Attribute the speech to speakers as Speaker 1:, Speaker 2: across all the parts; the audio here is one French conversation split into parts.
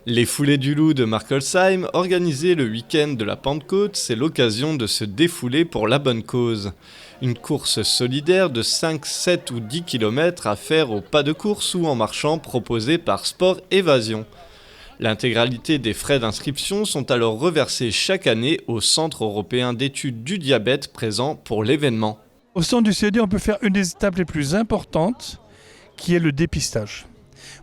Speaker 1: Les Foulées du Loup de Markolsheim, organisées le week-end de la Pentecôte, c'est l'occasion de se défouler pour la bonne cause. Une course solidaire de 5, 7 ou 10 km à faire au pas de course ou en marchant proposée par Sport Évasion. L'intégralité des frais d'inscription sont alors reversés chaque année au Centre européen d'études du diabète présent pour l'événement.
Speaker 2: Au centre du CED, on peut faire une des étapes les plus importantes, qui est le dépistage.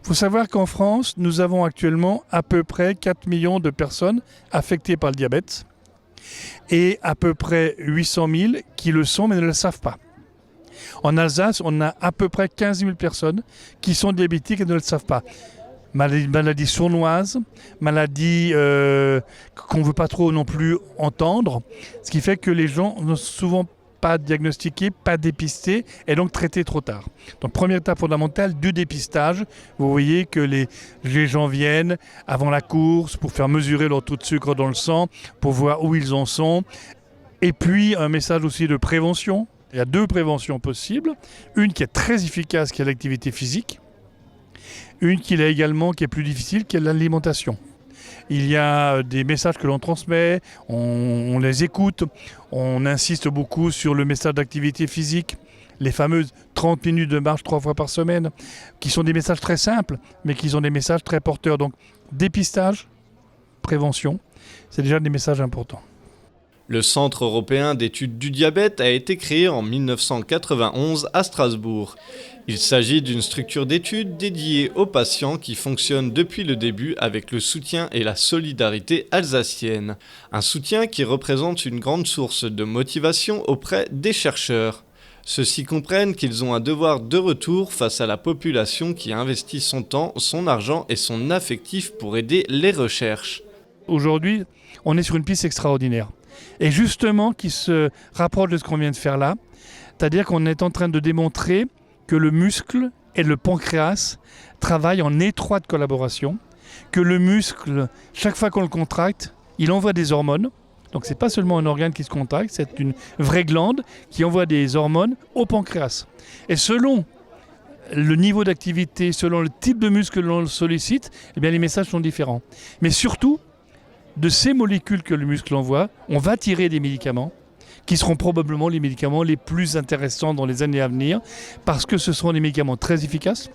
Speaker 2: Il faut savoir qu'en France, nous avons actuellement à peu près 4 millions de personnes affectées par le diabète et à peu près 800 000 qui le sont mais ne le savent pas. En Alsace, on a à peu près 15 000 personnes qui sont diabétiques et ne le savent pas. Maladie sournoise, maladie qu'on ne veut pas trop non plus entendre, ce qui fait que les gens n'ont souvent pas diagnostiqués, pas dépistés et donc traités trop tard. Donc première étape fondamentale du dépistage, vous voyez que les gens viennent avant la course pour faire mesurer leur taux de sucre dans le sang, pour voir où ils en sont. Et puis un message aussi de prévention. Il y a 2 préventions possibles. Une qui est très efficace, qui est l'activité physique. Une qui est également qui est plus difficile, qui est l'alimentation. Il y a des messages que l'on transmet, on les écoute, on insiste beaucoup sur le message d'activité physique, les fameuses 30 minutes de marche 3 fois par semaine, qui sont des messages très simples, mais qui sont des messages très porteurs. Donc dépistage, prévention, c'est déjà des messages importants.
Speaker 1: Le Centre européen d'études du diabète a été créé en 1991 à Strasbourg. Il s'agit d'une structure d'études dédiée aux patients qui fonctionne depuis le début avec le soutien et la solidarité alsacienne. Un soutien qui représente une grande source de motivation auprès des chercheurs. Ceux-ci comprennent qu'ils ont un devoir de retour face à la population qui investit son temps, son argent et son affectif pour aider les recherches.
Speaker 2: Aujourd'hui, on est sur une piste extraordinaire. Et justement, qui se rapproche de ce qu'on vient de faire là, c'est-à-dire qu'on est en train de démontrer que le muscle et le pancréas travaillent en étroite collaboration, que le muscle, chaque fois qu'on le contracte, il envoie des hormones. Donc ce n'est pas seulement un organe qui se contracte, c'est une vraie glande qui envoie des hormones au pancréas. Et selon le niveau d'activité, selon le type de muscle que l'on sollicite, eh bien les messages sont différents. Mais surtout, de ces molécules que le muscle envoie, on va tirer des médicaments qui seront probablement les médicaments les plus intéressants dans les années à venir parce que ce seront des médicaments très efficaces.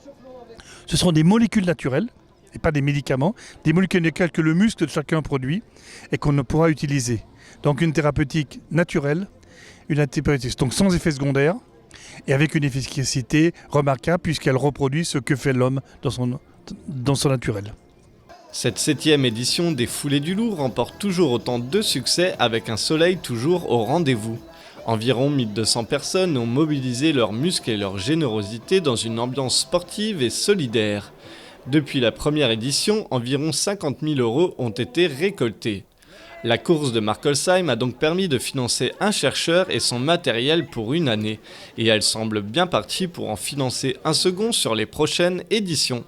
Speaker 2: Ce seront des molécules naturelles et pas des médicaments, des molécules naturelles que le muscle de chacun produit et qu'on ne pourra utiliser. Donc une thérapeutique naturelle, une thérapeutique donc sans effet secondaire et avec une efficacité remarquable puisqu'elle reproduit ce que fait l'homme dans son naturel.
Speaker 1: Cette 7e édition des Foulées du Loup remporte toujours autant de succès avec un soleil toujours au rendez-vous. Environ 1200 personnes ont mobilisé leurs muscles et leur générosité dans une ambiance sportive et solidaire. Depuis la première édition, environ 50 000 € ont été récoltés. La course de Markolsheim a donc permis de financer un chercheur et son matériel pour une année, et elle semble bien partie pour en financer un second sur les prochaines éditions.